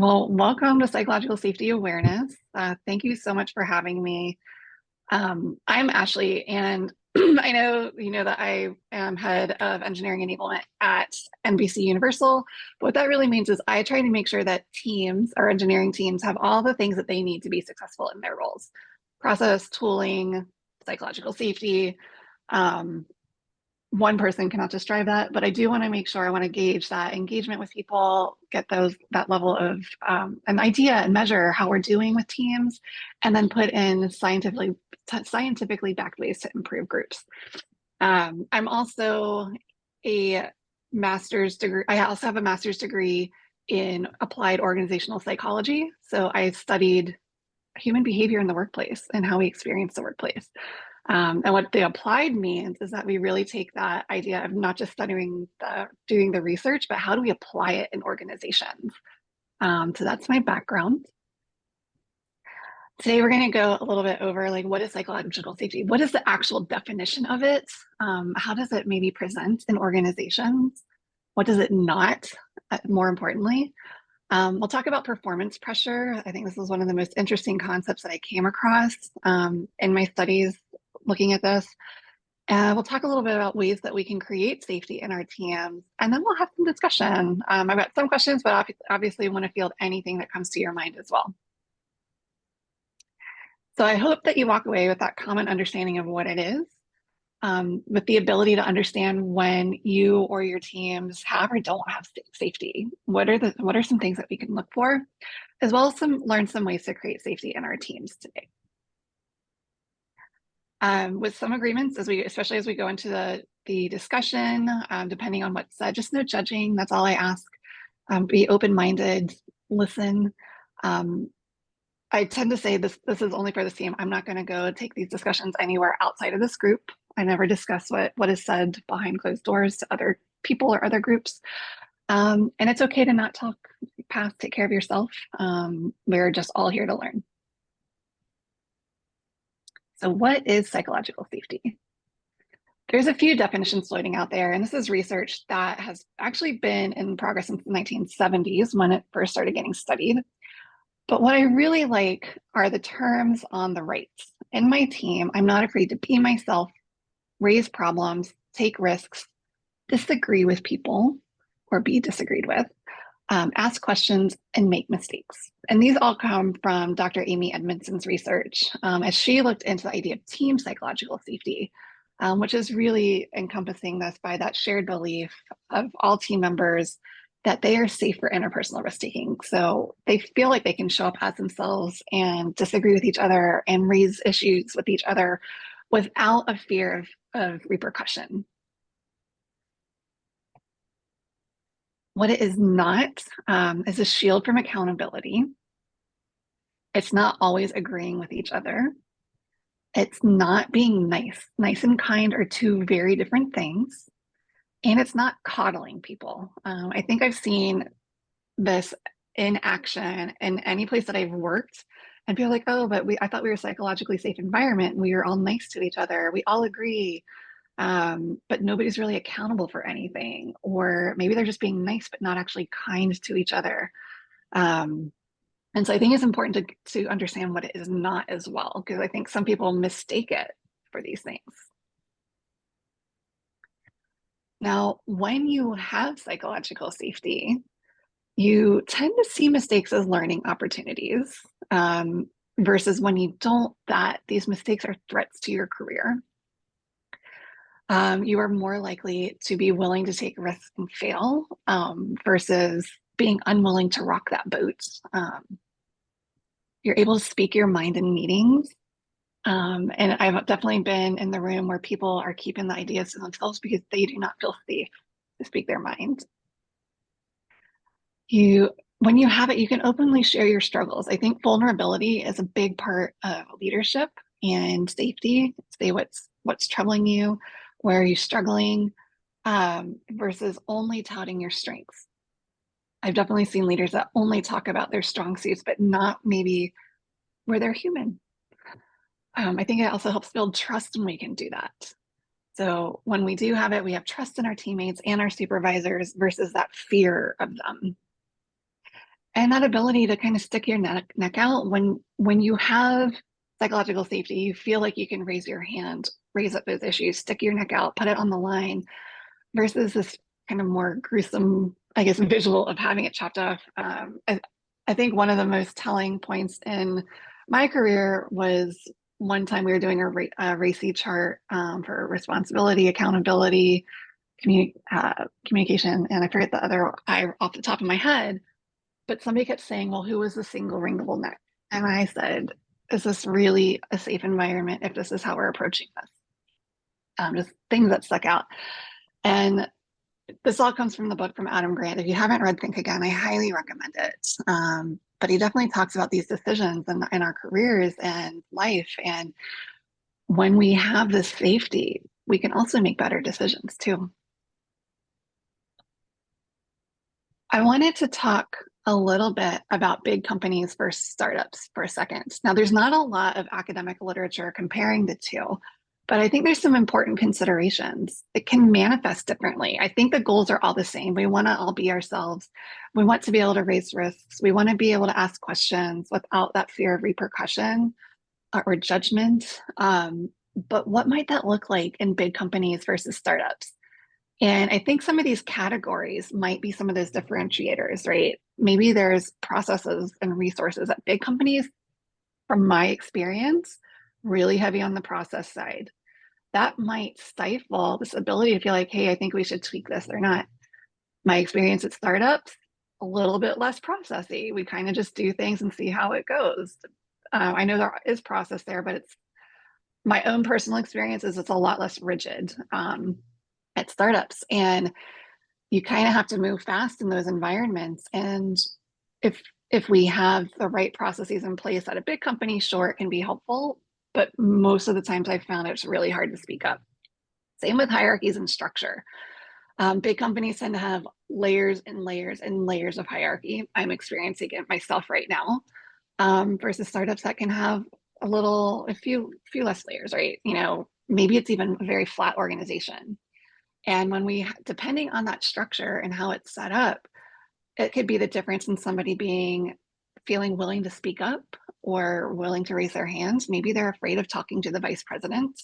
Well, welcome to Psychological Safety Awareness. Thank you so much for having me. I'm Ashley, and I know you know that I am head of engineering enablement at NBC Universal. But what that really means is I try to make sure that teams, our engineering teams, have all the things that they need to be successful in their roles: process, tooling, psychological safety. Um, One person cannot just drive that, but I do want to make sure I want to gauge that engagement with people, get that level of an idea and measure how we're doing with teams, and then put in scientifically backed ways to improve groups. I'm also a master's degree. I also have a master's degree in applied organizational psychology. So I studied human behavior in the workplace and how we experience the workplace. And what the applied means is that we really take that idea of not just doing the research, but how do we apply it in organizations? So that's my background. Today, we're going to go a little bit over like what is psychological safety? What is the actual definition of it? How does it maybe present in organizations? What does it not? More importantly, we'll talk about performance pressure. I think this is one of the most interesting concepts that I came across in my studies looking at this. We'll talk a little bit about ways that we can create safety in our teams, and then we'll have some discussion. I've got some questions, but obviously want to field anything that comes to your mind as well. So I hope that you walk away with that common understanding of what it is, with the ability to understand when you or your teams have or don't have safety. What are some things that we can look for, as well as learn some ways to create safety in our teams today. With some agreements, especially as we go into the discussion, depending on what's said, just no judging. That's all I ask. Be open-minded, listen. I tend to say this is only for this team. I'm not going to go take these discussions anywhere outside of this group. I never discuss what is said behind closed doors to other people or other groups. And it's okay to not talk past, take care of yourself. We're just all here to learn. So what is psychological safety? There's a few definitions floating out there, and this is research that has actually been in progress since the 1970s when it first started getting studied. But what I really like are the terms on the right. In my team, I'm not afraid to be myself, raise problems, take risks, disagree with people or be disagreed with, ask questions, and make mistakes. And these all come from Dr. Amy Edmondson's research as she looked into the idea of team psychological safety, which is really encompassing this by that shared belief of all team members that they are safe for interpersonal risk-taking. So they feel like they can show up as themselves and disagree with each other and raise issues with each other without a fear of repercussion. What it is not is a shield from accountability. It's not always agreeing with each other. It's not being nice. Nice and kind are two very different things. And it's not coddling people. I think I've seen this in action in any place that I've worked, and people are like, oh, but I thought we were a psychologically safe environment. We were all nice to each other. We all agree. But nobody's really accountable for anything. Or maybe they're just being nice, but not actually kind to each other. And so I think it's important to understand what it is not as well, because I think some people mistake it for these things. Now, when you have psychological safety, you tend to see mistakes as learning opportunities, versus when you don't, that these mistakes are threats to your career. You are more likely to be willing to take risks and fail, versus being unwilling to rock that boat. You're able to speak your mind in meetings. And I've definitely been in the room where people are keeping the ideas to themselves because they do not feel safe to speak their mind. When you have it, you can openly share your struggles. I think vulnerability is a big part of leadership and safety. Say what's troubling you, where are you struggling, versus only touting your strengths. I've definitely seen leaders that only talk about their strong suits, but not maybe where they're human. I think it also helps build trust when we can do that. So when we do have it, we have trust in our teammates and our supervisors versus that fear of them. And that ability to kind of stick your neck out when you have psychological safety, you feel like you can raise your hand, raise up those issues, stick your neck out, put it on the line, versus this kind of more gruesome, I guess, visual of having it chopped off. I think one of the most telling points in my career was one time we were doing a RACI chart for responsibility, accountability, communication, and I forget the other I off the top of my head, but somebody kept saying, well, who was the single wringable neck? And I said, is this really a safe environment if this is how we're approaching this? Just things that stuck out. And this all comes from the book from Adam Grant. If you haven't read Think Again, I highly recommend it. But he definitely talks about these decisions in our careers and life. And when we have this safety, we can also make better decisions too. I wanted to talk a little bit about big companies versus startups for a second. Now, there's not a lot of academic literature comparing the two, but I think there's some important considerations. It can manifest differently. I think the goals are all the same. We want to all be ourselves. We want to be able to raise risks. We want to be able to ask questions without that fear of repercussion or judgment. But what might that look like in big companies versus startups? And I think some of these categories might be some of those differentiators, right? Maybe there's processes and resources at big companies, from my experience, really heavy on the process side. That might stifle this ability to feel like, hey, I think we should tweak this or not. My experience at startups, a little bit less processy. We kind of just do things and see how it goes. I know there is process there, but it's my own personal experience is it's a lot less rigid at startups. And you kind of have to move fast in those environments. And if we have the right processes in place at a big company, sure, it can be helpful. But most of the times I've found it's really hard to speak up. Same with hierarchies and structure. Big companies tend to have layers and layers and layers of hierarchy. I'm experiencing it myself right now, versus startups that can have a few less layers, right? Maybe it's even a very flat organization. And depending on that structure and how it's set up, it could be the difference in somebody feeling willing to speak up or willing to raise their hands. Maybe they're afraid of talking to the vice president.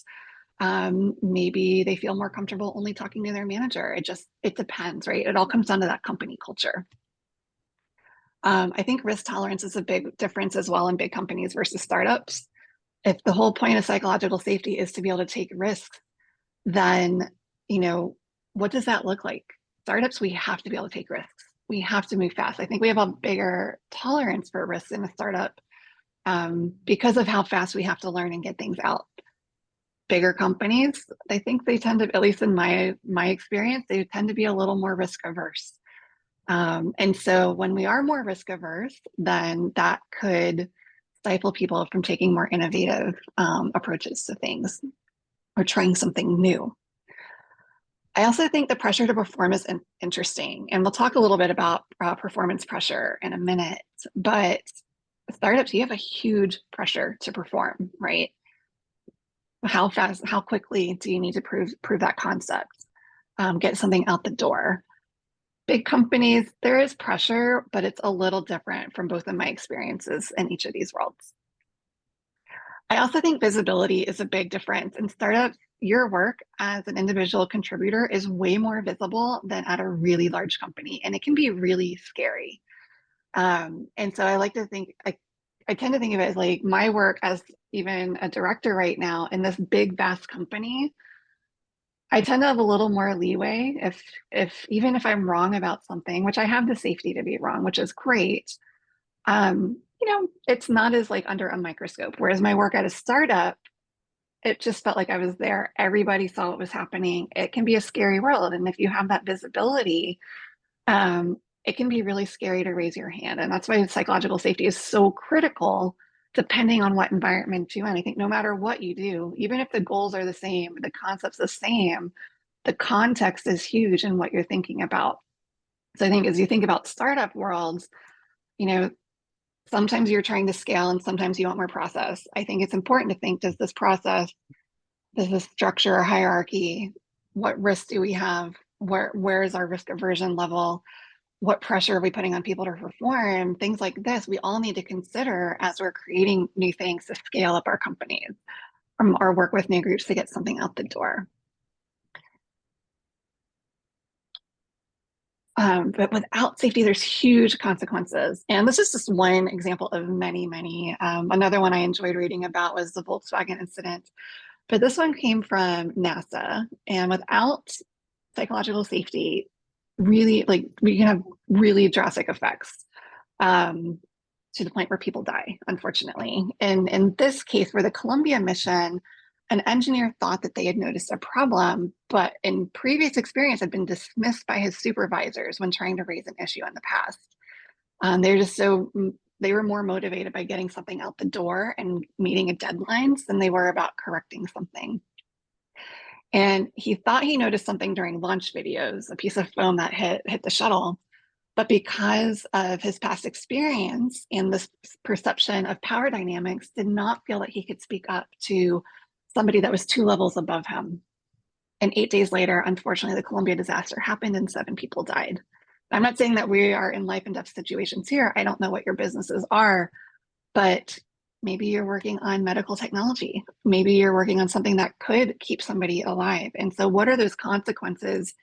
Maybe they feel more comfortable only talking to their manager. It depends, right? It all comes down to that company culture. I think risk tolerance is a big difference as well in big companies versus startups. If the whole point of psychological safety is to be able to take risks, then, what does that look like? Startups, we have to be able to take risks. We have to move fast. I think we have a bigger tolerance for risks in a startup because of how fast we have to learn and get things out. Bigger companies, I think they tend to, at least in my experience, they tend to be a little more risk averse. And so when we are more risk averse, then that could stifle people from taking more innovative approaches to things or trying something new. I also think the pressure to perform is interesting, and we'll talk a little bit about performance pressure in a minute, but startups, you have a huge pressure to perform, right? How fast, how quickly do you need to prove that concept, get something out the door? Big companies, there is pressure, but it's a little different from both of my experiences in each of these worlds. I also think visibility is a big difference. In startups, your work as an individual contributor is way more visible than at a really large company, and it can be really scary. And so I like to think, I tend to think of it as like my work as even a director right now in this big, vast company. I tend to have a little more leeway if even if I'm wrong about something, which I have the safety to be wrong, which is great. It's not as like under a microscope. Whereas my work at a startup, it just felt like I was there. Everybody saw what was happening. It can be a scary world. And if you have that visibility, it can be really scary to raise your hand. And that's why psychological safety is so critical, depending on what environment you're in. I think no matter what you do, even if the goals are the same, the concept's the same, the context is huge in what you're thinking about. So I think as you think about startup worlds, sometimes you're trying to scale and sometimes you want more process. I think it's important to think, does this structure or hierarchy, what risks do we have? Where is our risk aversion level? What pressure are we putting on people to perform? Things like this, we all need to consider as we're creating new things to scale up our companies or work with new groups to get something out the door. But without safety, there's huge consequences. And this is just one example of many, many. Another one I enjoyed reading about was the Volkswagen incident. But this one came from NASA. And without psychological safety, really, like, we can have really drastic effects, um, to the point where people die, unfortunately. And in this case, for the Columbia mission, an engineer thought that they had noticed a problem, but in previous experience had been dismissed by his supervisors when trying to raise an issue in the past. They're just so they were more motivated by getting something out the door and meeting a deadlines than they were about correcting something. And he thought he noticed something during launch videos, a piece of foam that hit the shuttle. But because of his past experience and this perception of power dynamics, did not feel that he could speak up to somebody that was 2 levels above him. And 8 days later, unfortunately, the Columbia disaster happened and 7 people died. I'm not saying that we are in life and death situations here. I don't know what your businesses are, but maybe you're working on medical technology. Maybe you're working on something that could keep somebody alive. And so, what are those consequences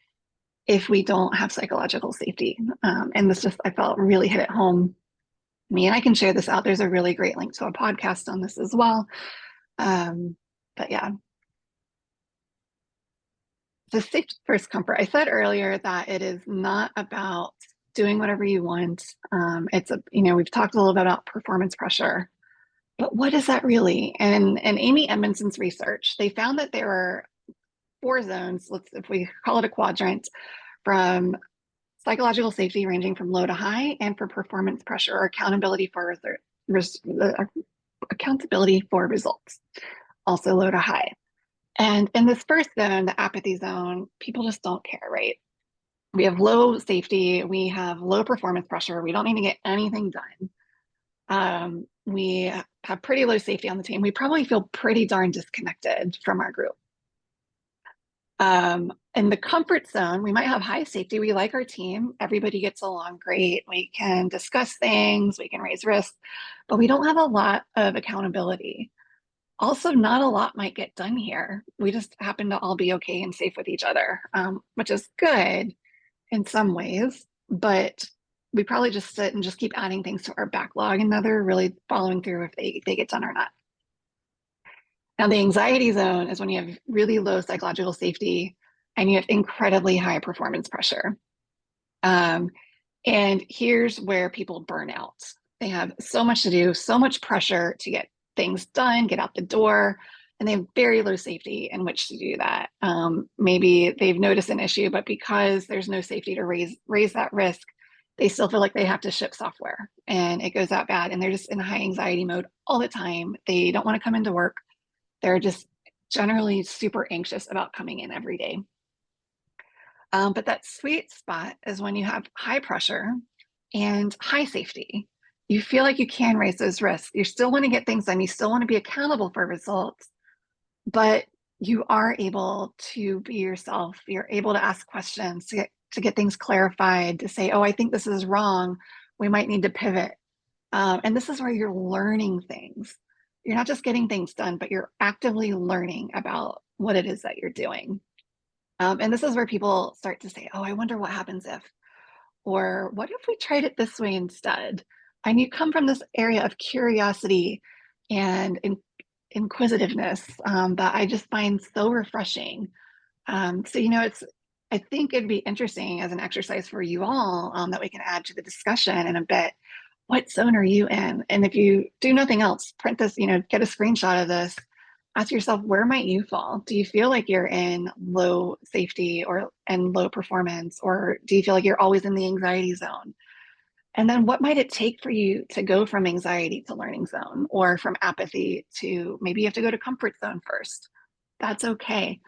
if we don't have psychological safety? And this just, I felt, really hit it home me. And I can share this out. There's a really great link to a podcast on this as well. But yeah, the safety first comfort. I said earlier that it is not about doing whatever you want. It's we've talked a little bit about performance pressure, but what is that really? And Amy Edmondson's research, they found that there were 4 zones. If we call it a quadrant, from psychological safety ranging from low to high, and for performance pressure or accountability for results, also low to high. And in this first zone, the apathy zone, people just don't care, right? We have low safety, we have low performance pressure, we don't need to get anything done. We have pretty low safety on the team. We probably feel pretty darn disconnected from our group. In the comfort zone, we might have high safety. We like our team. Everybody gets along great. We can discuss things, we can raise risks, but we don't have a lot of accountability. Also, not a lot might get done here. We just happen to all be okay and safe with each other, which is good in some ways, but we probably just sit and just keep adding things to our backlog and never really following through if they get done or not. Now, the anxiety zone is when you have really low psychological safety and you have incredibly high performance pressure. And here's where people burn out. They have so much to do, so much pressure to get things done, get out the door, and they have very low safety in which to do that. Maybe they've noticed an issue, but because there's no safety to raise that risk, they still feel like they have to ship software and it goes that bad. And they're just in high anxiety mode all the time. They don't want to come into work. They're just generally super anxious about coming in every day. But that sweet spot is when you have high pressure and high safety. You feel like you can raise those risks. You still want to get things done. You still want to be accountable for results, but you are able to be yourself. You're able to ask questions to get things clarified, to say, oh, I think this is wrong. We might need to pivot. And this is where you're learning things. You're not just getting things done, but you're actively learning about what it is that you're doing. And this is where people start to say, oh, I wonder what happens if, or what if we tried it this way instead? And you come from this area of curiosity and inquisitiveness that I just find so refreshing. So, I think it'd be interesting as an exercise for you all that we can add to the discussion in a bit. What zone are you in? And if you do nothing else, print this, get a screenshot of this. Ask yourself, where might you fall? Do you feel like you're in low safety and low performance, or do you feel like you're always in the anxiety zone? And then what might it take for you to go from anxiety to learning zone, or from apathy to maybe you have to go to comfort zone first? That's okay.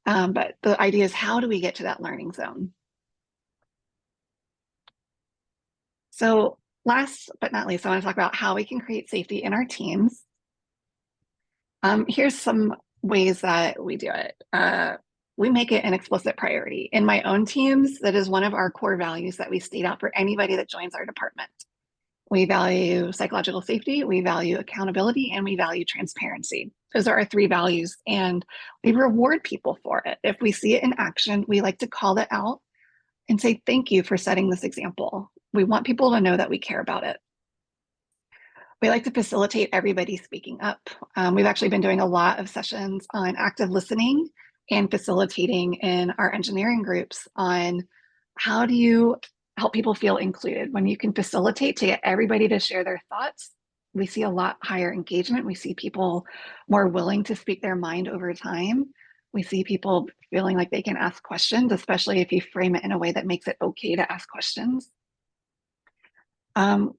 But the idea is, how do we get to that learning zone? So last but not least, I want to talk about how we can create safety in our teams. Here's some ways that we do it. we make it an explicit priority. In my own teams, that is one of our core values that we state out for anybody that joins our department. We value psychological safety, we value accountability, and we value transparency. Those are our three values, and we reward people for it. If we see it in action, we like to call it out and say, thank you for setting this example. We want people to know that we care about it. We like to facilitate everybody speaking up. We've actually been doing a lot of sessions on active listening and facilitating in our engineering groups on how do you help people feel included. When you can facilitate to get everybody to share their thoughts, we see a lot higher engagement. We see people more willing to speak their mind over time. We see people feeling like they can ask questions, especially if you frame it in a way that makes it okay to ask questions.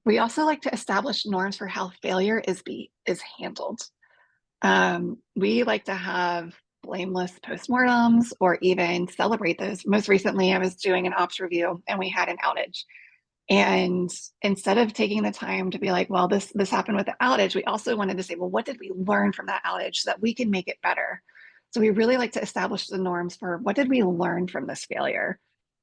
We also like to establish norms for how failure is handled. We like to have blameless postmortems or even celebrate those. Most recently, I was doing an ops review and we had an outage. And instead of taking the time to be like, well, this happened with the outage, we also wanted to say, well, what did we learn from that outage so that we can make it better? So we really like to establish the norms for what did we learn from this failure?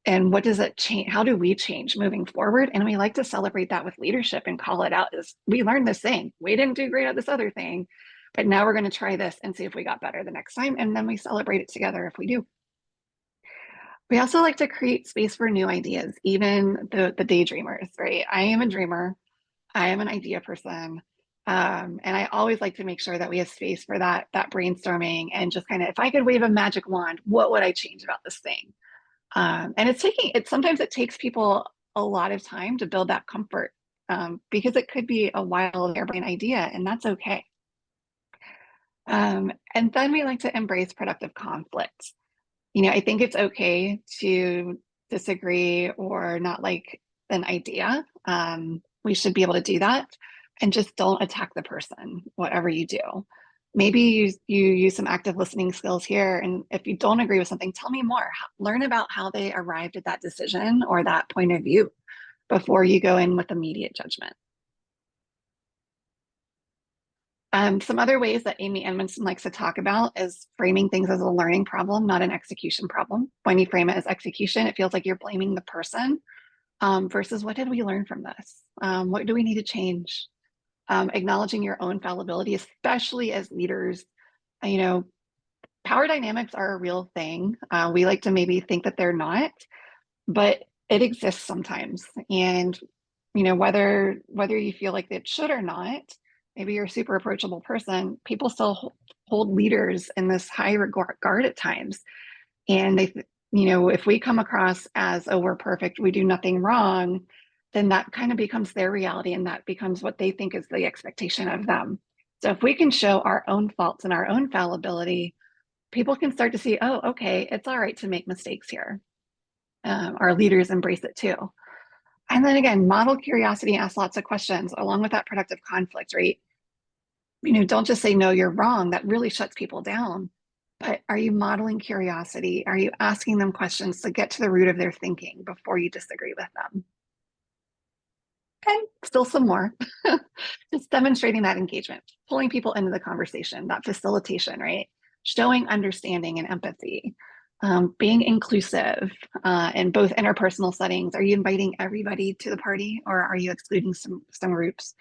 And what does it change? How do we change moving forward? And we like to celebrate that with leadership and call it out as we learned this thing. We didn't do great at this other thing, but now we're going to try this and see if we got better the next time. And then we celebrate it together if we do. We also like to create space for new ideas, even the daydreamers, right? I am a dreamer. I am an idea person. And I always like to make sure that we have space for that brainstorming and just kind of, if I could wave a magic wand, what would I change about this thing? And sometimes it takes people a lot of time to build that comfort because it could be a wild airbrain idea, and that's okay. And then we like to embrace productive conflict. I think it's okay to disagree or not like an idea. We should be able to do that and just don't attack the person, whatever you do. Maybe you use some active listening skills here. And if you don't agree with something, tell me more. Learn about how they arrived at that decision or that point of view before you go in with immediate judgment. Some other ways that Amy Edmondson likes to talk about is framing things as a learning problem, not an execution problem. When you frame it as execution, it feels like you're blaming the person versus what did we learn from this? What do we need to change? Acknowledging your own fallibility, especially as leaders. Power dynamics are a real thing. We like to maybe think that they're not, but it exists sometimes. And whether you feel like it should or not, maybe you're a super approachable person, people still hold leaders in this high regard at times. And if we come across as, oh, we're perfect, we do nothing wrong, then that kind of becomes their reality and that becomes what they think is the expectation of them. So if we can show our own faults and our own fallibility, people can start to see, oh, okay, it's all right to make mistakes here. Our leaders embrace it too. And then again, model curiosity, ask lots of questions along with that productive conflict, right? Don't just say, no, you're wrong. That really shuts people down. But are you modeling curiosity? Are you asking them questions to get to the root of their thinking before you disagree with them? And still some more, just demonstrating that engagement, pulling people into the conversation, that facilitation, right? Showing understanding and empathy, being inclusive in both interpersonal settings. Are you inviting everybody to the party or are you excluding some groups?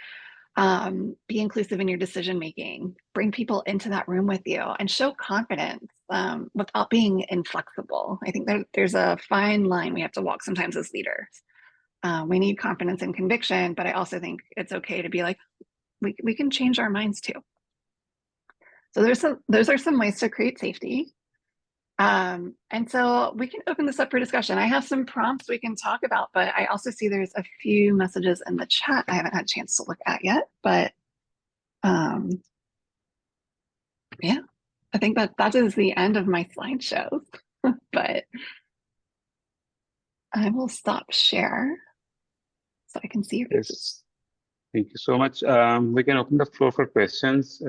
Be inclusive in your decision making, bring people into that room with you and show confidence without being inflexible. I think there's a fine line we have to walk sometimes as leaders. We need confidence and conviction, but I also think it's okay to be like, we can change our minds too. So those are some ways to create safety. And so we can open this up for discussion. I have some prompts we can talk about, but I also see there's a few messages in the chat I haven't had a chance to look at yet, but yeah, I think that is the end of my slideshow, but I will stop share so I can see your faces. Yes, thank you so much. We can open the floor for questions.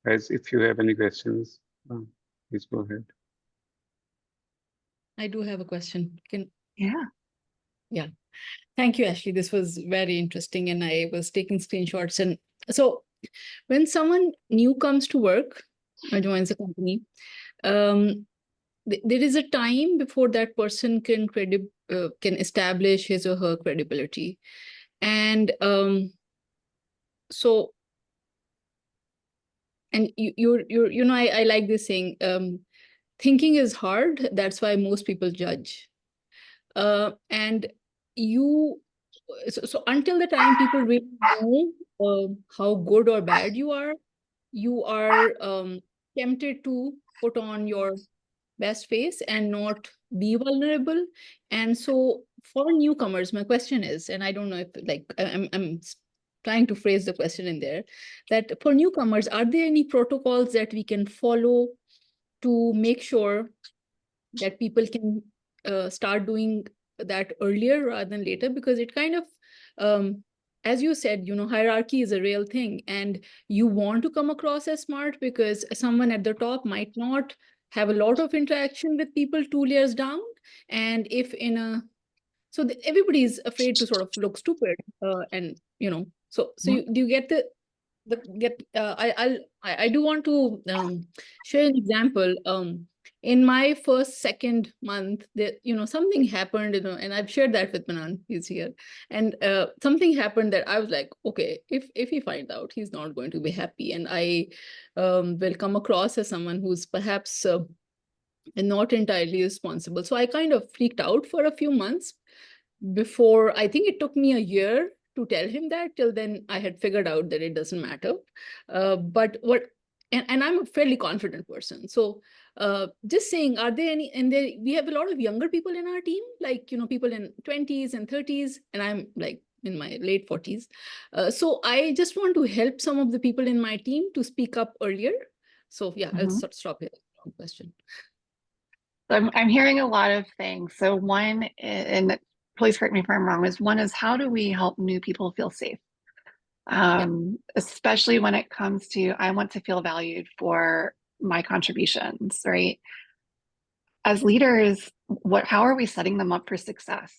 Guys, if you have any questions, please go ahead. I do have a question. Yeah. Thank you, Ashley. This was very interesting and I was taking screenshots. And so when someone new comes to work or joins a company, there is a time before that person can establish his or her credibility. And so, and I like this saying, thinking is hard. That's why most people judge. And so until the time people really know how good or bad you are tempted to put on your best face and not be vulnerable. And so for newcomers, my question is, and I don't know if I'm trying to phrase the question in there, that for newcomers, are there any protocols that we can follow to make sure that people can start doing that earlier rather than later? Because it kind of, as you said, hierarchy is a real thing, and you want to come across as smart because someone at the top might not have a lot of interaction with people 2 layers down. And if everybody's afraid to sort of look stupid, and so do you get I do want to share an example. In my second month, something happened, and I've shared that with Manan, he's here. And something happened that I was like, okay, if he finds out, he's not going to be happy. And I will come across as someone who's perhaps not entirely responsible. So I kind of freaked out for a few months before. I think it took me a year to tell him that. Till then, I had figured out that it doesn't matter. And I'm a fairly confident person. So just saying, are there any, and we have a lot of younger people in our team, like, people in 20s and 30s, and I'm like in my late 40s. So I just want to help some of the people in my team to speak up earlier. So yeah, I'll stop here. Question. I'm hearing a lot of things. So one, and please correct me if I'm wrong, one is how do we help new people feel safe? Especially when it comes to, I want to feel valued for my contributions, right? As leaders, how are we setting them up for success?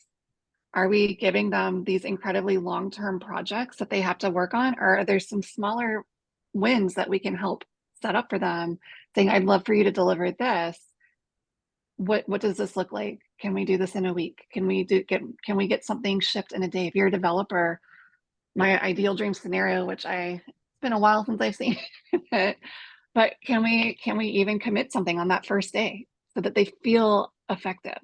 Are we giving them these incredibly long-term projects that they have to work on? Or are there some smaller wins that we can help set up for them, saying, I'd love for you to deliver this. What does this look like? Can we do this in a week? Can we get something shipped in a day? If you're a developer, my ideal dream scenario, which it's been a while since I've seen it, but can we even commit something on that first day so that they feel effective?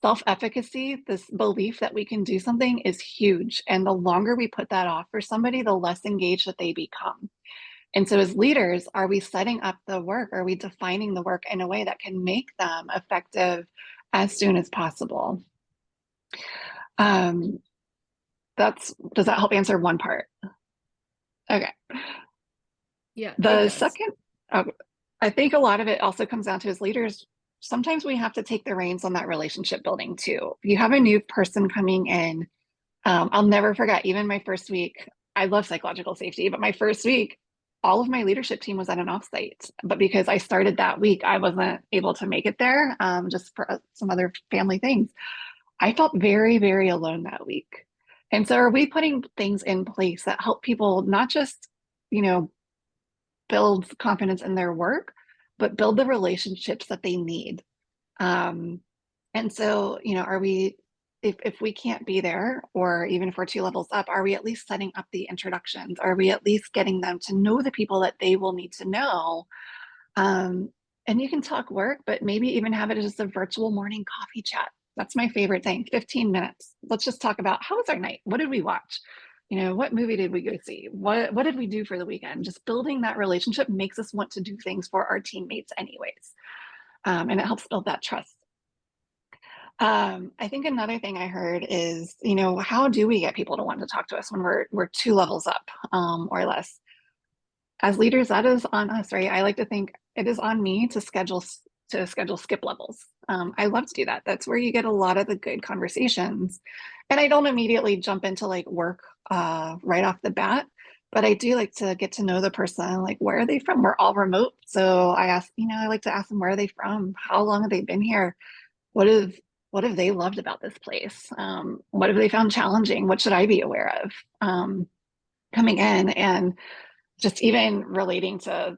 Self-efficacy, this belief that we can do something, is huge. And the longer we put that off for somebody, the less engaged that they become. And so as leaders, are we setting up the work? Are we defining the work in a way that can make them effective as soon as possible? Does that help answer one part? Okay. Yeah. The second, I think a lot of it also comes down to, as leaders, sometimes we have to take the reins on that relationship building too. If you have a new person coming in, I'll never forget, even my first week, I love psychological safety, but my first week, all of my leadership team was at an offsite. But because I started that week, I wasn't able to make it there, just for some other family things. I felt very, very alone that week. And so are we putting things in place that help people not just, build confidence in their work, but build the relationships that they need? And so, are we, if we can't be there, or even if we're 2 levels up, are we at least setting up the introductions? Are we at least getting them to know the people that they will need to know? And you can talk work, but maybe even have it as just a virtual morning coffee chat. That's my favorite thing. 15 minutes. Let's just talk about, how was our night? What did we watch? What movie did we go see? What did we do for the weekend? Just building that relationship makes us want to do things for our teammates anyways. And it helps build that trust. I think another thing I heard is, how do we get people to want to talk to us when we're 2 levels up, or less? As leaders, that is on us, right? I like to think it is on me to schedule skip levels. I love to do that. That's where you get a lot of the good conversations. And I don't immediately jump into like work right off the bat, but I do like to get to know the person. Like, where are they from? We're all remote. So I like to ask them, where are they from? How long have they been here? What have they loved about this place? What have they found challenging? What should I be aware of coming in? And just even relating to,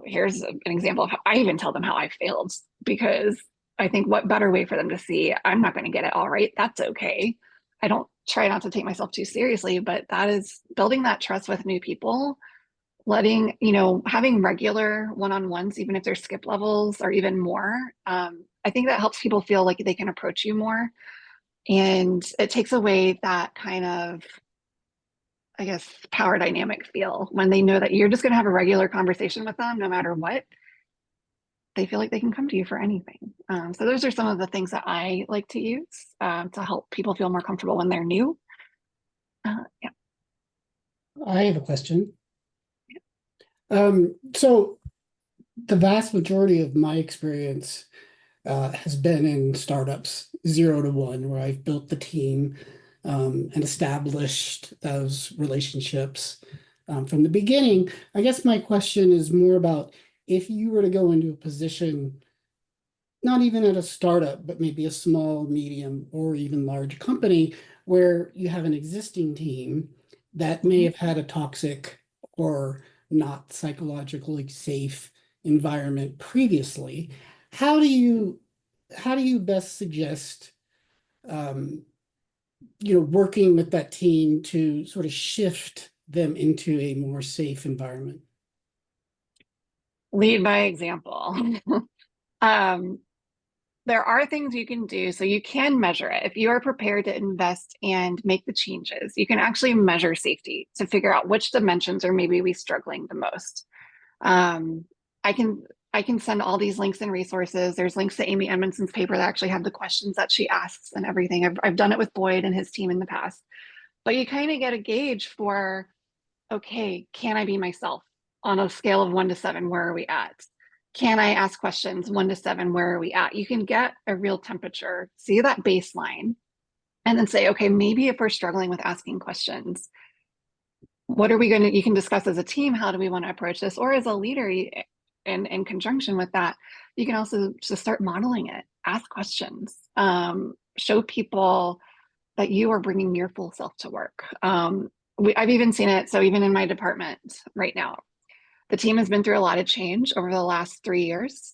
here's an example of how I even tell them how I failed, because I think what better way for them to see, I'm not going to get it all right. That's okay. I don't try not to take myself too seriously, but that is building that trust with new people, letting, having regular one-on-ones, even if they're skip levels or even more. I think that helps people feel like they can approach you more. And it takes away that kind of, I guess, power dynamic feel when they know that you're just going to have a regular conversation with them no matter what. They feel like they can come to you for anything. So those are some of the things that I like to use to help people feel more comfortable when they're new. Yeah. I have a question. So the vast majority of my experience has been in startups, 0 to 1, where I've built the team and established those relationships from the beginning. I guess my question is more about if you were to go into a position, not even at a startup, but maybe a small, medium, or even large company where you have an existing team that may have had a toxic or not psychologically safe environment previously. How do you best suggest working with that team to sort of shift them into a more safe environment? Lead by example. There are things you can do, so you can measure it. If you are prepared to invest and make the changes, you can actually measure safety to figure out which dimensions are maybe we struggling the most. I can send all these links and resources. There's links to Amy Edmondson's paper that actually have the questions that she asks and everything. I've done it with Boyd and his team in the past. But you kind of get a gauge for, okay, can I be myself? On a scale of 1 to 7, where are we at? Can I ask questions? 1 to 7, where are we at? You can get a real temperature, see that baseline, and then say, okay, maybe if we're struggling with asking questions, what are we going to, you can discuss as a team, how do we want to approach this? Or as a leader, in conjunction with that, you can also just start modeling it, ask questions, show people that you are bringing your full self to work. I've even seen it. So even in my department right now, the team has been through a lot of change over the last 3 years.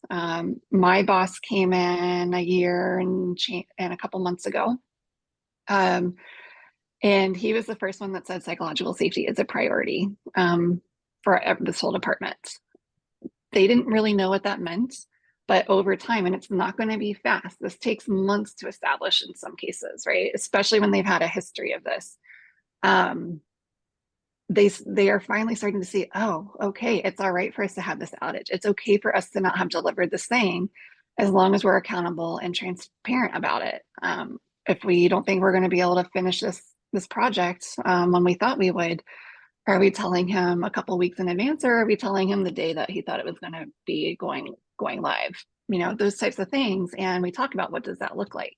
My boss came in a year and a couple months ago. And he was the first one that said psychological safety is a priority for this whole department. They didn't really know what that meant, but over time, and it's not going to be fast. This takes months to establish in some cases, right? Especially when they've had a history of this. They are finally starting to see, oh, okay, it's all right for us to have this outage. It's okay for us to not have delivered this thing, as long as we're accountable and transparent about it. If we don't think we're going to be able to finish this project when we thought we would, are we telling him a couple weeks in advance, or are we telling him the day that he thought it was going to be going live? Those types of things. And we talk about, what does that look like?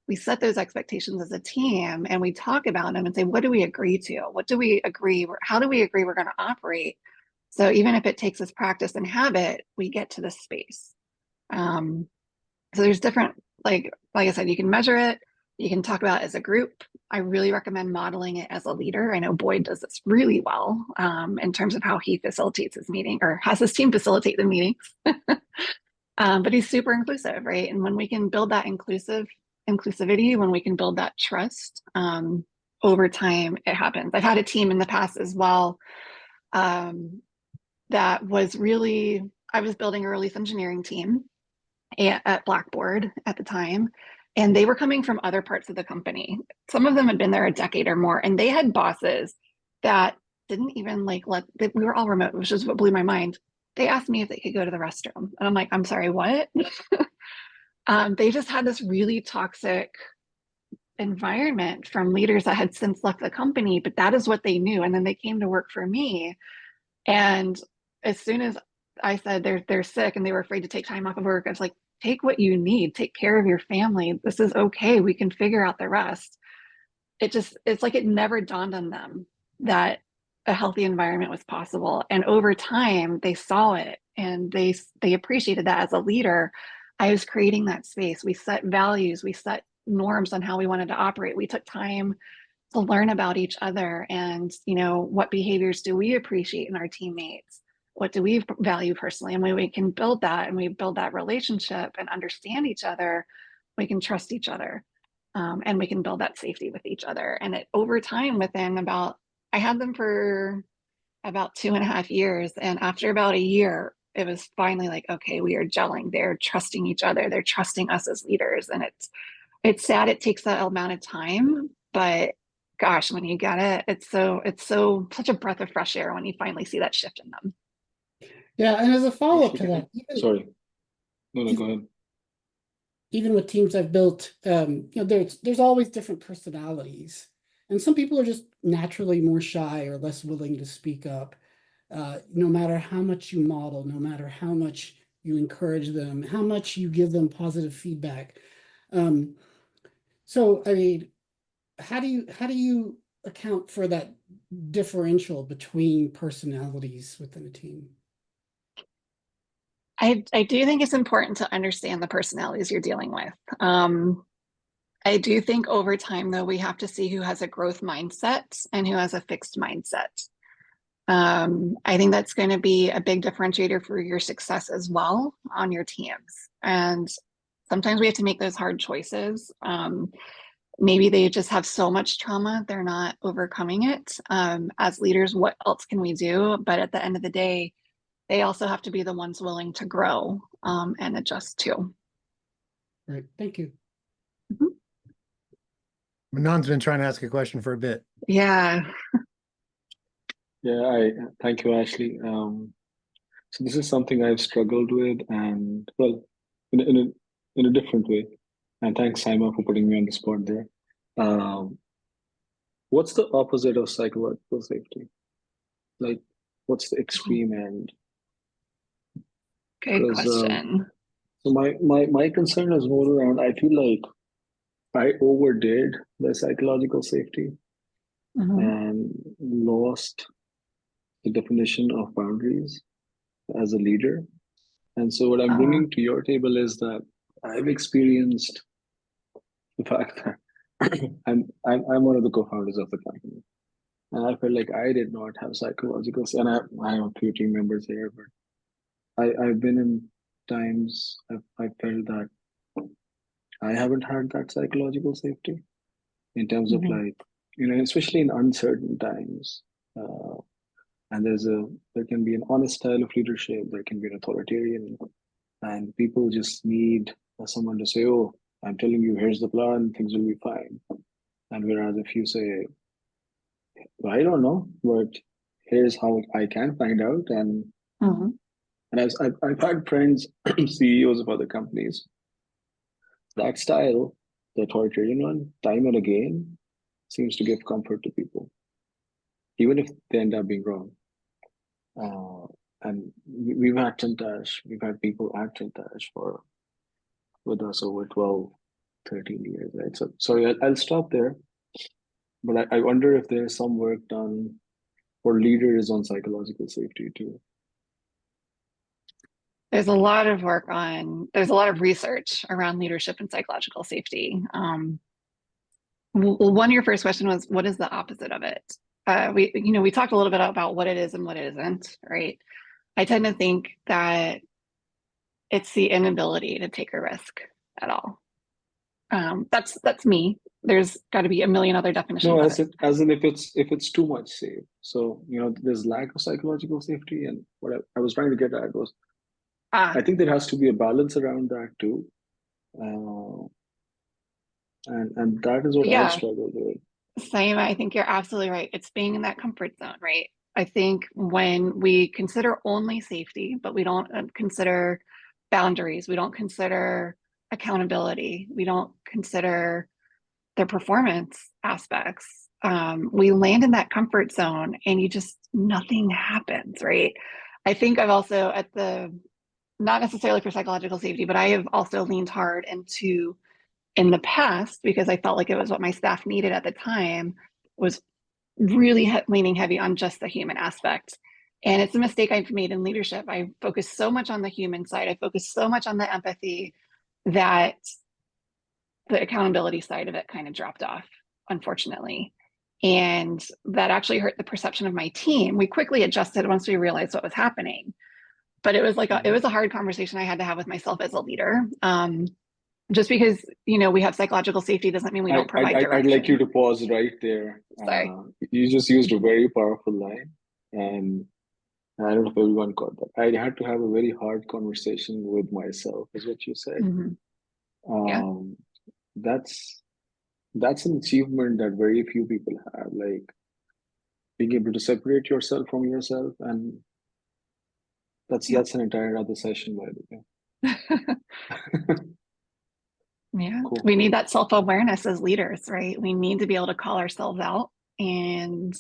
We set those expectations as a team, and we talk about them and say, what do we agree to? What do we agree? How do we agree we're going to operate? So even if it takes us practice and habit, we get to this space. So there's different, like I said, you can measure it. You can talk about it as a group. I really recommend modeling it as a leader. I know Boyd does this really well in terms of how he facilitates his meeting, or has his team facilitate the meetings. But he's super inclusive, right? And when we can build that inclusivity, when we can build that trust, over time, it happens. I've had a team in the past as well that was really, I was building a release engineering team at Blackboard at the time, and they were coming from other parts of the company. Some of them had been there a decade or more, and they had bosses that didn't even we were all remote, which is what blew my mind. They asked me if they could go to the restroom, and I'm like, I'm sorry, what? They just had this really toxic environment from leaders that had since left the company, but that is what they knew. And then they came to work for me. And as soon as I said they're sick and they were afraid to take time off of work, I was like, take what you need, take care of your family. This is okay. We can figure out the rest. It's like it never dawned on them that a healthy environment was possible. And over time, they saw it, and they appreciated that. As a leader, I was creating that space. We set values, we set norms on how we wanted to operate. We took time to learn about each other, and what behaviors do we appreciate in our teammates? what do we value personally? And when we can build that and we build that relationship and understand each other, we can trust each other. And we can build that safety with each other. And over time, I had them for about 2.5 years. And after about a year, it was finally like, okay, we are gelling. They're trusting each other. They're trusting us as leaders. And it's sad it takes that amount of time, but gosh, when you get it, it's such a breath of fresh air when you finally see that shift in them. Yeah, and as a follow-up to that, Sorry. No, go ahead. Even with teams I've built, there's always different personalities. And some people are just naturally more shy or less willing to speak up. No matter how much you model, no matter how much you encourage them, how much you give them positive feedback. So, I mean, how do you account for that differential between personalities within a team? I do think it's important to understand the personalities you're dealing with. I do think over time, though, we have to see who has a growth mindset and who has a fixed mindset. I think that's going to be a big differentiator for your success as well on your teams. And sometimes we have to make those hard choices. Maybe they just have so much trauma, they're not overcoming it. As leaders, what else can we do? But at the end of the day, they also have to be the ones willing to grow and adjust too. Right. Thank you. Manon's been trying to ask a question for a bit. Yeah. Yeah, thank you, Ashley. So this is something I've struggled with, and well, in a different way. And thanks, Simon, for putting me on the spot there. What's the opposite of psychological safety? Like, what's the extreme end? Good question. So my concern is more around, I feel like I overdid the psychological safety and lost the definition of boundaries as a leader. And so what I'm bringing to your table is that I've experienced the fact that I'm one of the co-founders of the company. And I felt like I did not have psychological, and I have a few team members here, but I've been in times I felt that I haven't had that psychological safety in terms of like, especially in uncertain times. And there can be an honest style of leadership, there can be an authoritarian, and people just need someone to say, oh, I'm telling you, here's the plan, things will be fine. And whereas if you say, well, I don't know, but here's how I can find out. And I've had friends, CEOs of other companies, that style, the authoritarian one, time and again, seems to give comfort to people, even if they end up being wrong. And we've had people at Tintash with us over 12, 13 years, right? So sorry, I'll stop there. But I wonder if there's some work done for leaders on psychological safety too. There's a lot of research around leadership and psychological safety. Well, one of your first question was, what is the opposite of it? We talked a little bit about what it is and what it isn't, right? I tend to think that it's the inability to take a risk at all. That's me. There's got to be a million other definitions. No, as in if it's too much safe. So there's lack of psychological safety, and what I was trying to get at was, I think there has to be a balance around that too, and that is what I struggle with. Same. I think you're absolutely right. It's being in that comfort zone, right? I think when we consider only safety, but we don't consider boundaries, we don't consider accountability, we don't consider the performance aspects, we land in that comfort zone and nothing happens, right? I think I've also not necessarily for psychological safety, but I have also leaned hard into, in the past, because I felt like it was what my staff needed at the time, was really leaning heavy on just the human aspect. And it's a mistake I've made in leadership. I focused so much on the human side. I focused so much on the empathy that the accountability side of it kind of dropped off, unfortunately. And that actually hurt the perception of my team. We quickly adjusted once we realized what was happening. But it was like it was a hard conversation I had to have with myself as a leader. Just because, you know, we have psychological safety doesn't mean we don't provide direction. I'd like you to pause right there. Sorry. You just used a very powerful line, and I don't know if everyone caught that. I had to have a very hard conversation with myself, is what you said. Yeah. That's an achievement that very few people have, like being able to separate yourself from yourself, and that's an entire other session, by the way. Yeah, Cool. we need that self-awareness as leaders, right? We need to be able to call ourselves out and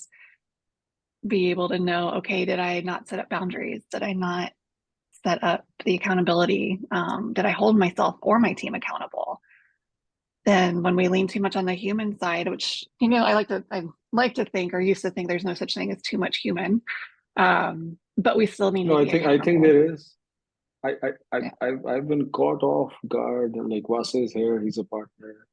be able to know, okay, did I not set up boundaries? Did I not set up the accountability? Did I hold myself or my team accountable? Then when we lean too much on the human side, which, you know, I like to think, or used to think, there's no such thing as too much human, but we still need to be I think accountable. there is. I've been caught off guard, and like Vasa is here, he's a partner,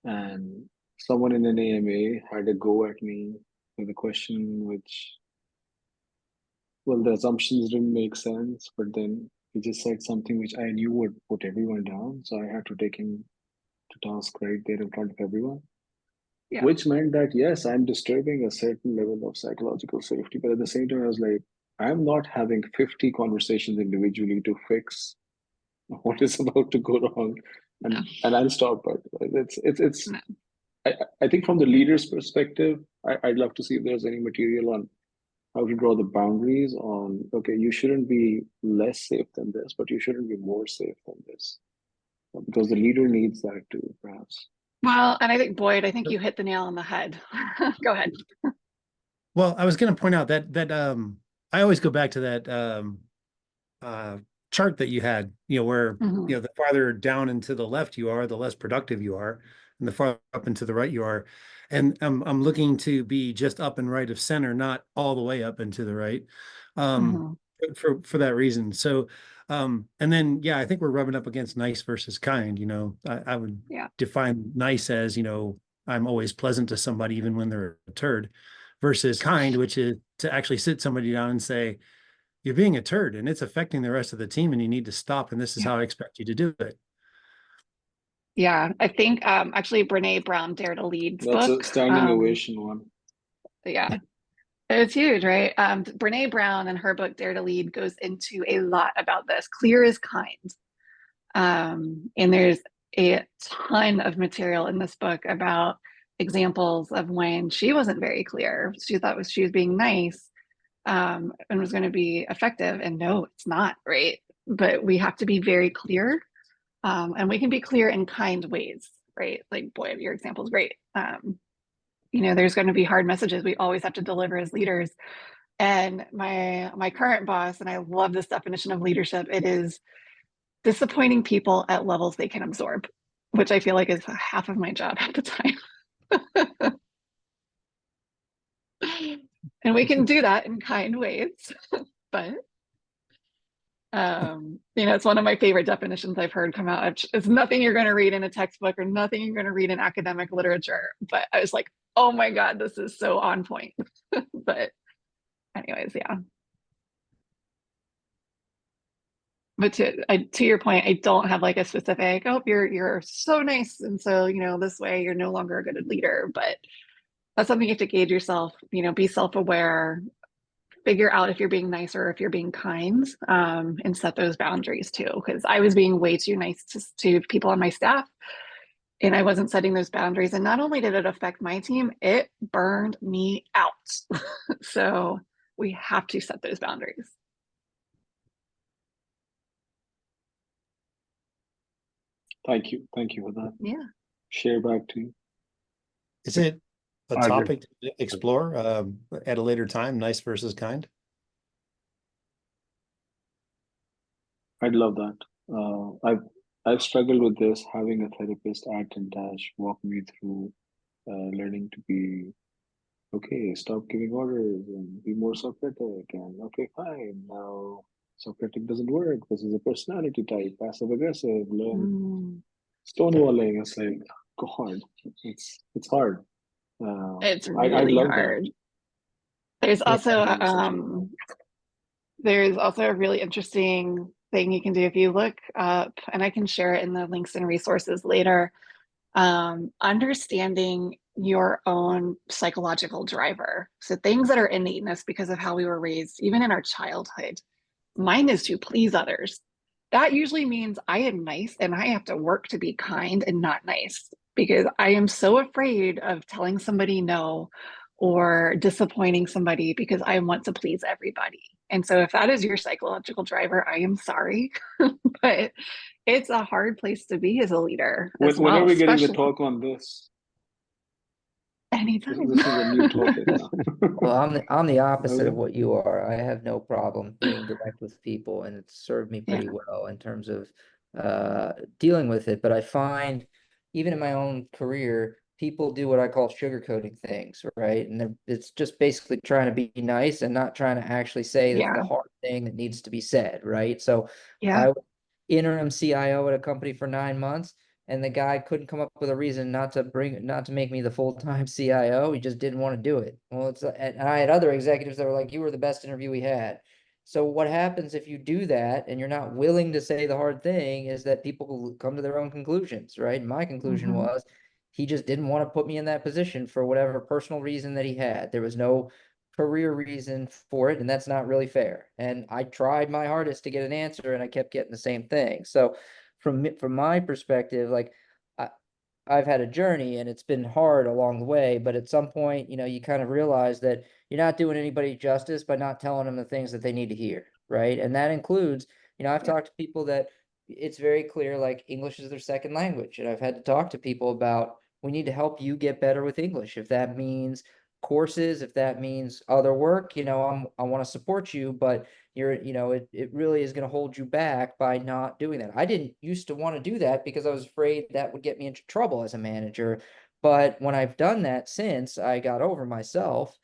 and someone in an AMA had a go at me with a question which, well, the assumptions didn't make sense, but then he just said something which I knew would put everyone down, so I had to take him to task right there in front of everyone. Yeah. Which meant that, yes, I'm disturbing a certain level of psychological safety, but at the same time, I was like, I'm not having 50 conversations individually to fix what is about to go wrong, and I'll stop. But it's No. I think from the leader's perspective, I'd love to see if there's any material on how to draw the boundaries on, okay, you shouldn't be less safe than this, but you shouldn't be more safe than this, because the leader needs that too, perhaps. Well, and I think, Boyd, I think you hit the nail on the head. Go ahead. Well, I was going to point out that I always go back to that chart that you had, you know, where you know, the farther down and to the left you are, the less productive you are, and the farther up and to the right you are. And I'm looking to be just up and right of center, not all the way up and to the right, for that reason. So, and then, yeah, I think we're rubbing up against nice versus kind. You know, I would define nice as, you know, I'm always pleasant to somebody, even when they're a turd, versus kind, which is to actually sit somebody down and say, you're being a turd and it's affecting the rest of the team and you need to stop. And this is how I expect you to do it. Yeah, I think actually Brene Brown Dare to Lead's That's book. a standing ovation one. Yeah, it's huge, right? Brene Brown and her book Dare to Lead goes into a lot about this. Clear is kind. And there's a ton of material in this book about examples of when she wasn't very clear. She thought she was being nice and was going to be effective. And no, it's not, right? But we have to be very clear. And we can be clear in kind ways, right? Like, boy, your example is great. You know, there's going to be hard messages we always have to deliver as leaders. And my current boss, and I love this definition of leadership, it is disappointing people at levels they can absorb, which I feel like is half of my job at the time. And we can do that in kind ways, but you know, it's one of my favorite definitions I've heard come out. It's nothing you're going to read in a textbook or nothing you're going to read in academic literature. But I was like, oh my God, this is so on point. But anyways, yeah. But to your point, I don't have like a specific, oh, you're so nice. And so, you know, this way you're no longer a good leader. But that's something you have to gauge yourself, you know, be self-aware, figure out if you're being nice or if you're being kind, and set those boundaries too. Because I was being way too nice to people on my staff, and I wasn't setting those boundaries. And not only did it affect my team, it burned me out. So we have to set those boundaries. Thank you for that. Yeah. Share back to you. Is it a topic to explore at a later time, nice versus kind? I'd love that. I've struggled with this, having a therapist at and dash walk me through learning to be okay, stop giving orders and be more Socratic, and okay, fine, now Socratic doesn't work. This is a personality type, passive aggressive, learn stonewalling. It's like, God, it's hard. It's I really love that. hard. There's also a really interesting thing you can do if you look up, and I can share it in the links and resources later, understanding your own psychological driver. So things that are innate in us because of how we were raised, even in our childhood. Mine is to please others. That usually means I am nice and I have to work to be kind and not nice because I am so afraid of telling somebody no or disappointing somebody because I want to please everybody. And so if that is your psychological driver, I am sorry, but it's a hard place to be as a leader as When well, are we getting the especially talk on this? anytime. This is a new topic now. Well, I'm the opposite of Okay. what you are. I have no problem being direct with people, and it's served me pretty Yeah. well in terms of dealing with it. But I find even in my own career, people do what I call sugarcoating things, right? And it's just basically trying to be nice and not trying to actually say the Yeah. hard thing that needs to be said, right? So Yeah. I was interim CIO at a company for 9 months. And the guy couldn't come up with a reason not to make me the full-time CIO. He just didn't want to do it. Well, and I had other executives that were like, you were the best interview we had. So what happens if you do that and you're not willing to say the hard thing is that people come to their own conclusions, right? And my conclusion was he just didn't want to put me in that position for whatever personal reason that he had. There was no career reason for it, and that's not really fair. And I tried my hardest to get an answer, and I kept getting the same thing. So from my perspective, like I've had a journey and it's been hard along the way, but at some point, you kind of realize that you're not doing anybody justice by not telling them the things that they need to hear, right? And that includes, I've talked to people that it's very clear, like English is their second language. And I've had to talk to people about, we need to help you get better with English. If that means courses, if that means other work, I want to support you, but it really is going to hold you back by not doing that. I didn't used to want to do that because I was afraid that would get me into trouble as a manager. But when I've done that since I got over myself,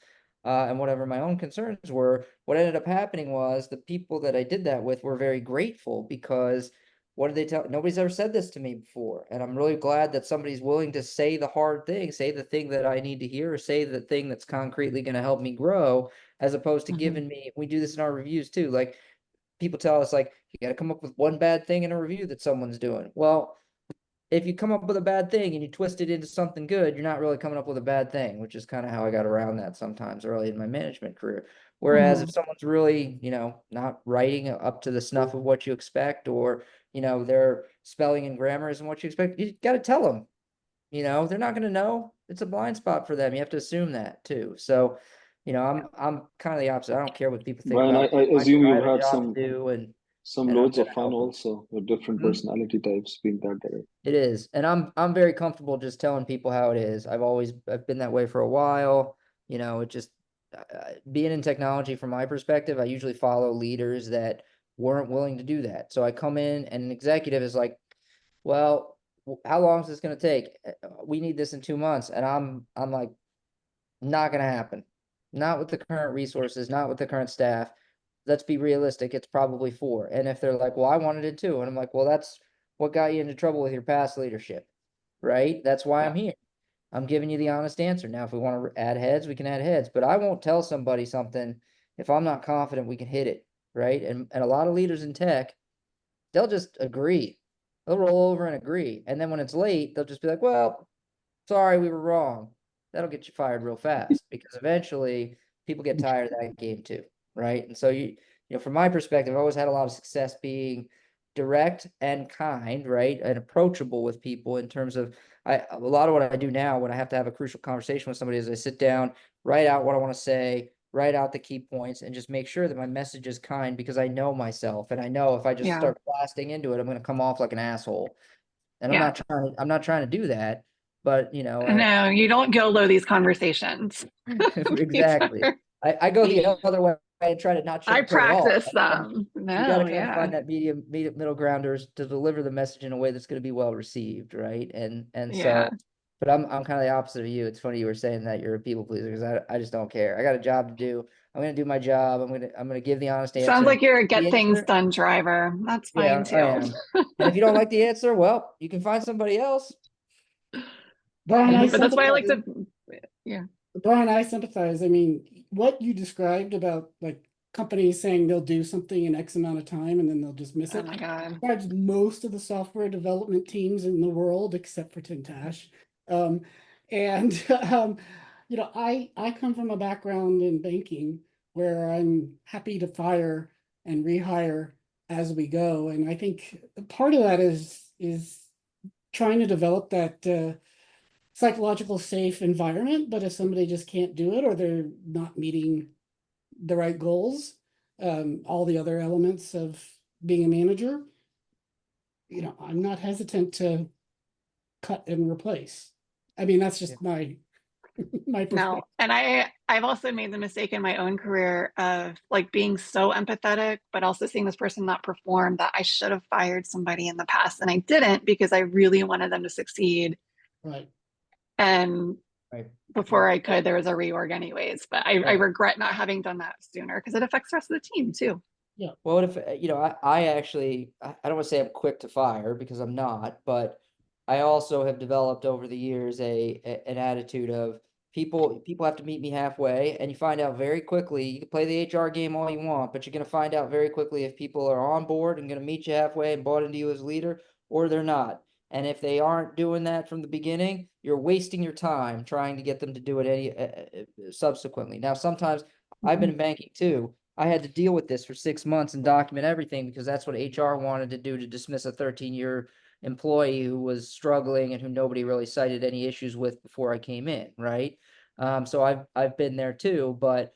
and whatever my own concerns were, what ended up happening was the people that I did that with were very grateful because what did they tell? Nobody's ever said this to me before. And I'm really glad that somebody's willing to say the hard thing, say the thing that I need to hear, or say the thing that's concretely going to help me grow, as opposed to giving me, we do this in our reviews too. Like people tell us, like, you got to come up with one bad thing in a review that someone's doing. Well, if you come up with a bad thing and you twist it into something good, you're not really coming up with a bad thing, which is kind of how I got around that sometimes early in my management career. Whereas if someone's really, not writing up to the snuff of what you expect, or, their spelling and grammar isn't what you expect, you got to tell them, they're not going to know. It's a blind spot for them. You have to assume that too. So, I'm kind of the opposite. I don't care what people think Brian, about I me. assume I you've have a had job to do, and I'm loads there of to fun help them. also with different personality types being that direct. It is. And I'm very comfortable just telling people how it is. I've been that way for a while. It just being in technology from my perspective, I usually follow leaders that weren't willing to do that. So I come in and an executive is like, well, how long is this going to take? We need this in 2 months. And I'm like, not going to happen. Not with the current resources, not with the current staff. Let's be realistic. It's probably 4. And if they're like, well, I wanted it too. And I'm like, well, that's what got you into trouble with your past leadership, right? That's why I'm here. I'm giving you the honest answer. Now, if we want to add heads, we can add heads, but I won't tell somebody something if I'm not confident we can hit it, right? And a lot of leaders in tech, they'll just agree. They'll roll over and agree. And then when it's late, they'll just be like, well, sorry, we were wrong. That'll get you fired real fast because eventually people get tired of that game too, right? And so from my perspective, I've always had a lot of success being direct and kind, right? And approachable with people in terms of a lot of what I do now when I have to have a crucial conversation with somebody is I sit down, write out what I want to say, write out the key points, and just make sure that my message is kind because I know myself and I know if I just start blasting into it, I'm going to come off like an asshole. And I'm not trying to do that, but no, you don't YOLO these conversations. exactly. I go the other way and try to not I sugarcoat at all. practice And them. you got to No, kind of find that middle grounders to deliver the message in a way that's going to be well received, right? And so, but I'm kind of the opposite of you. It's funny you were saying that you're a people pleaser because I just don't care. I got a job to do. I'm going to do my job. I'm going to give the honest answer. Sounds like you're a get The things answer- done driver. That's fine too. I am. And if you don't like the answer, well, you can find somebody else. Brian, And I we But that's sense why I can like do- to Yeah. Brian, I sympathize. I mean, what you described about like companies saying they'll do something in X amount of time and then they'll just miss Oh it my God. describes most of the software development teams in the world, except for Tintash. Um, and you know, I come from a background in banking where I'm happy to fire and rehire as we go, and I think part of that is trying to develop that psychological safe environment. But if somebody just can't do it or they're not meeting the right goals, all the other elements of being a manager, you know, I'm not hesitant to cut and replace. I mean, that's just my my perspective. No. And I've also made the mistake in my own career of like being so empathetic, but also seeing this person not perform, that I should have fired somebody in the past. And I didn't, because I really wanted them to succeed. Right. And Right. before I could, there was a reorg anyways. But I Right. regret not having done that sooner, because it affects the rest of the team too. Well, if you know, I actually, I don't want to say I'm quick to fire because I'm not, but I also have developed over the years an attitude of people have to meet me halfway, and you find out very quickly. You can play the HR game all you want, but you're going to find out very quickly if people are on board and going to meet you halfway and bought into you as leader, or they're not. And if they aren't doing that from the beginning, you're wasting your time trying to get them to do it subsequently. Now, sometimes I've been in banking too. I had to deal with this for 6 months and document everything because that's what HR wanted to do, to dismiss a 13-year employee who was struggling and who nobody really cited any issues with before I came in, right? So I've been there too, but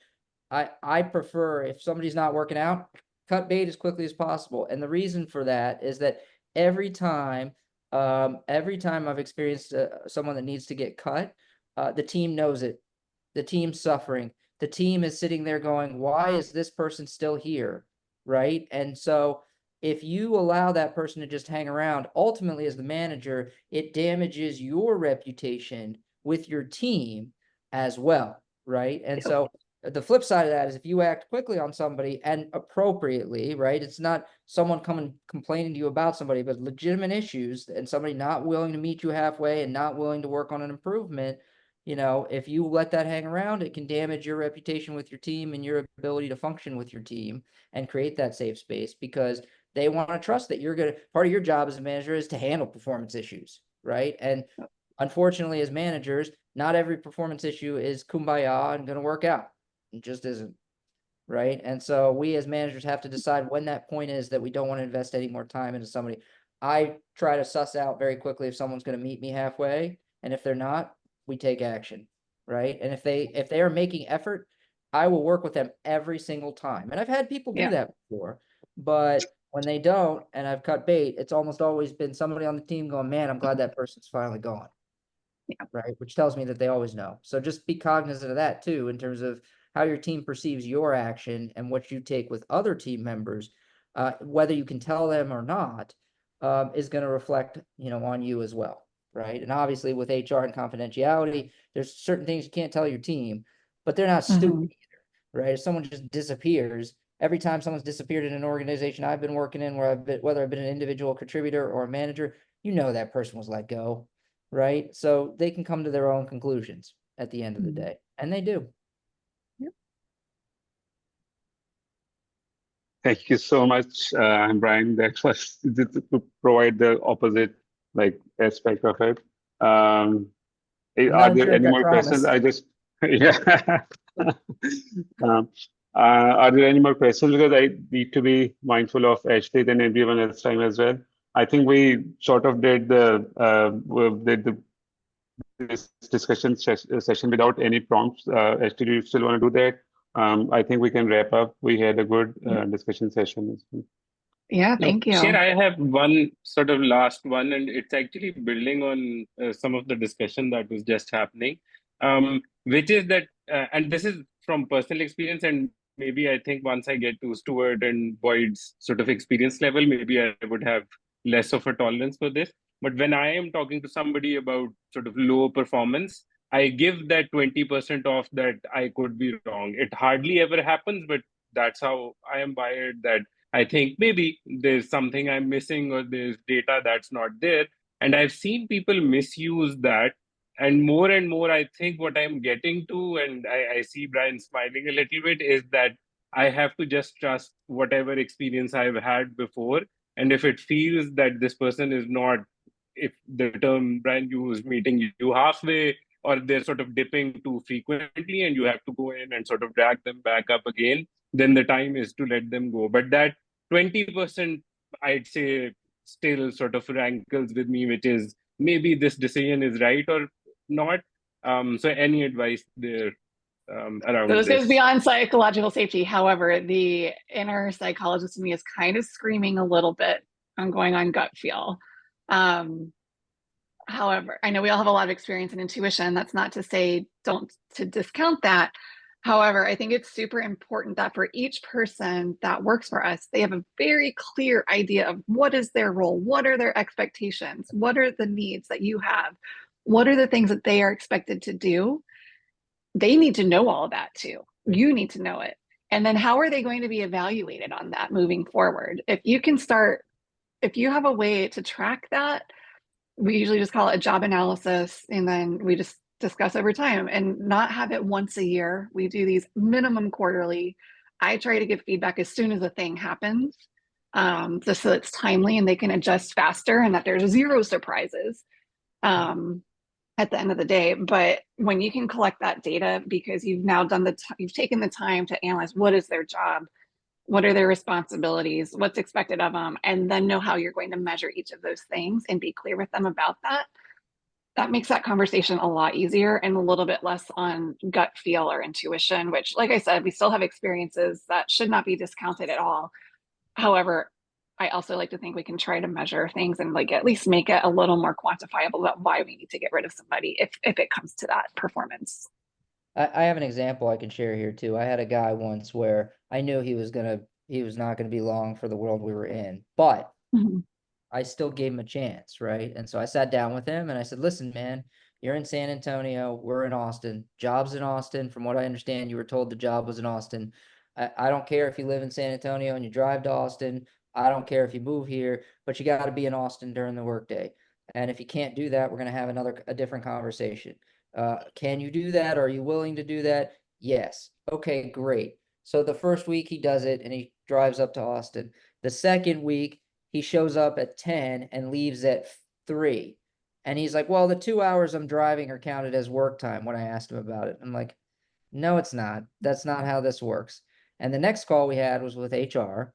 I prefer, if somebody's not working out, cut bait as quickly as possible. And the reason for that is that every time I've experienced someone that needs to get cut, the team knows it. The team's suffering. The team is sitting there going, why is this person still here? Right. And so if you allow that person to just hang around, ultimately, as the manager, it damages your reputation with your team as well. Right. And so the flip side of that is if you act quickly on somebody and appropriately, right? It's not someone coming complaining to you about somebody, but legitimate issues and somebody not willing to meet you halfway and not willing to work on an improvement. You know, if you let that hang around, it can damage your reputation with your team and your ability to function with your team and create that safe space, because they want to trust that you're going to, part of your job as a manager is to handle performance issues, right? And unfortunately, as managers, not every performance issue is kumbaya and going to work out. It just isn't, right? And so we as managers have to decide when that point is that we don't want to invest any more time into somebody. I try to suss out very quickly if someone's going to meet me halfway, and if they're not, we take action, right? And if they are making effort, I will work with them every single time. And I've had people do that before, but when they don't, and I've cut bait, it's almost always been somebody on the team going, man, I'm glad that person's finally gone. Yeah. Right. Which tells me that they always know. So just be cognizant of that too, in terms of how your team perceives your action and what you take with other team members, whether you can tell them or not, is going to reflect, you know, on you as well. Right. And obviously with HR and confidentiality, there's certain things you can't tell your team, but they're not stupid either. Right. If someone just disappears, every time someone's disappeared in an organization I've been working in, where whether I've been an individual contributor or a manager, you know, that person was let go. Right. So they can come to their own conclusions at the end of the day. And they do. Thank you so much, Brian. That was to provide the opposite like aspect of it. Are not a there jerk, any I more questions? promise. I just yeah. Are there any more questions? Because I need to be mindful of Ashley and everyone else's time as well. I think we sort of did this discussion session without any prompts. Ashley, do you still want to do that? I think we can wrap up. We had a good discussion session. Yeah, No, thank you. Shane, I have one sort of last one, and it's actually building on some of the discussion that was just happening, which is that, and this is from personal experience, and maybe I think once I get to Stuart and Boyd's sort of experience level, maybe I would have less of a tolerance for this. But when I am talking to somebody about sort of low performance, I give that 20% off that I could be wrong. It hardly ever happens, but that's how I am wired, that I think maybe there's something I'm missing or there's data that's not there. And I've seen people misuse that and more, I think what I'm getting to, and I see Brian smiling a little bit, is that I have to just trust whatever experience I've had before. And if it feels that this person is not, if the term Brian used, meeting you halfway, or they're sort of dipping too frequently and you have to go in and sort of drag them back up again, then the time is to let them go. But that 20%, I'd say, still sort of rankles with me, which is maybe this decision is right or not. So any advice there So around this goes this? beyond psychological safety. However, the inner psychologist in me is kind of screaming a little bit. I'm going on gut feel. However, I know we all have a lot of experience in intuition. That's not to say to discount that. However, I think it's super important that for each person that works for us, they have a very clear idea of what is their role, what are their expectations, what are the needs that you have, what are the things that they are expected to do. They need to know all of that too. You need to know it. And then how are they going to be evaluated on that moving forward? If you have a way to track that, we usually just call it a job analysis, and then we just discuss over time and not have it once a year. We do these minimum quarterly. I try to give feedback as soon as a thing happens, just so it's timely and they can adjust faster and that there's zero surprises at the end of the day. But when you can collect that data, because you've now you've taken the time to analyze what is their job, what are their responsibilities, what's expected of them, and then know how you're going to measure each of those things and be clear with them about that. That makes that conversation a lot easier and a little bit less on gut feel or intuition, which, like I said, we still have experiences that should not be discounted at all. However, I also like to think we can try to measure things and like at least make it a little more quantifiable about why we need to get rid of somebody if it comes to that performance. I have an example I can share here too. I had a guy once where I knew he was not gonna be long for the world we were in, but I still gave him a chance, right? And so I sat down with him and I said, listen, man, you're in San Antonio, we're in Austin, job's in Austin. From what I understand, you were told the job was in Austin. I don't care if you live in San Antonio and you drive to Austin. I don't care if you move here, but you got to be in Austin during the workday. And if you can't do that, we're going to have a different conversation. Can you do that? Are you willing to do that? Yes. Okay, great. So the first week he does it and he drives up to Austin. The second week, he shows up at 10 and leaves at 3. And he's like, well, the 2 hours I'm driving are counted as work time when I asked him about it. I'm like, no, it's not. That's not how this works. And the next call we had was with HR,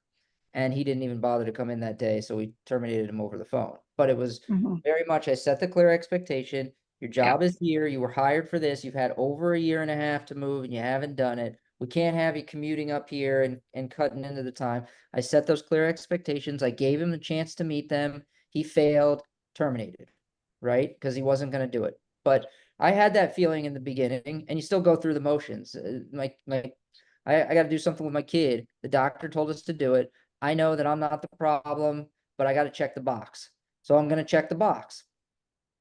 and he didn't even bother to come in that day. So we terminated him over the phone. But it was very much, I set the clear expectation. Your job is here. You were hired for this. You've had over 1.5 years to move and you haven't done it. We can't have you commuting up here and cutting into the time. I set those clear expectations. I gave him the chance to meet them. He failed, terminated, right? Because he wasn't going to do it. But I had that feeling in the beginning, and you still go through the motions. I got to do something with my kid. The doctor told us to do it. I know that I'm not the problem, but I got to check the box. So I'm going to check the box,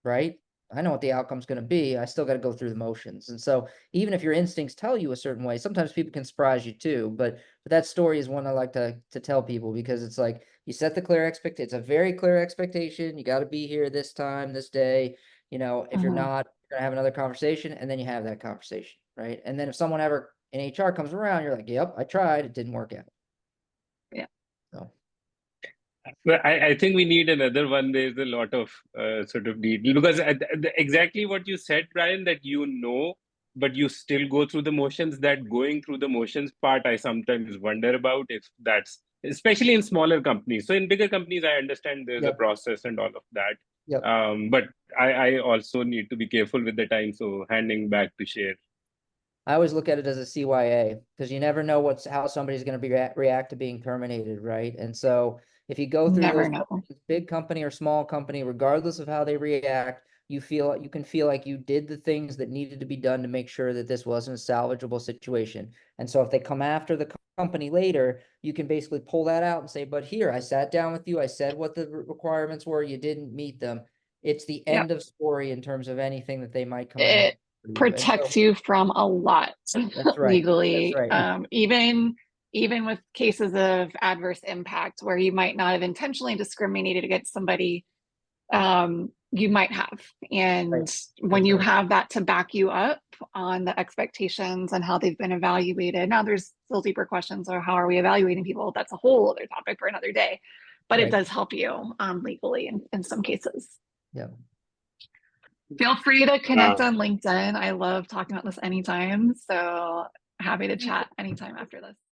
right? I know what the outcome's going to be. I still got to go through the motions. And so even if your instincts tell you a certain way, sometimes people can surprise you too. But that story is one I like to tell people, because it's like you set the clear expectation. It's a very clear expectation. You got to be here this time, this day. You know, if you're not, you're going to have another conversation, and then you have that conversation, right? And then if someone ever in HR comes around, you're like, yep, I tried. It didn't work out. Yeah. So. Well, I think we need another one. There's a lot of sort of need, because exactly what you said, Brian, that but you still go through the motions. That going through the motions part, I sometimes wonder about if that's, especially in smaller companies. So in bigger companies, I understand there's a process and all of that. But I also need to be careful with the time. So handing back to Sher. I always look at it as a CYA, because you never know how somebody's going to react to being terminated, right? And so if you go through those big company or small company, regardless of how they react, you can feel like you did the things that needed to be done to make sure that this wasn't a salvageable situation. And so if they come after the company later, you can basically pull that out and say, but here, I sat down with you, I said what the requirements were, you didn't meet them. It's the end of story in terms of anything that they might come after. Protects you from a lot legally. That's right. Even with cases of adverse impact where you might not have intentionally discriminated against somebody, you might have. And when That's you right. have that to back you up on the expectations and how they've been evaluated. Now there's still deeper questions, or how are we evaluating people? That's a whole other topic for another day, but it Right. does help you legally in some cases. Yeah. Feel free to connect on LinkedIn. I love talking about this anytime. So happy to chat anytime after this.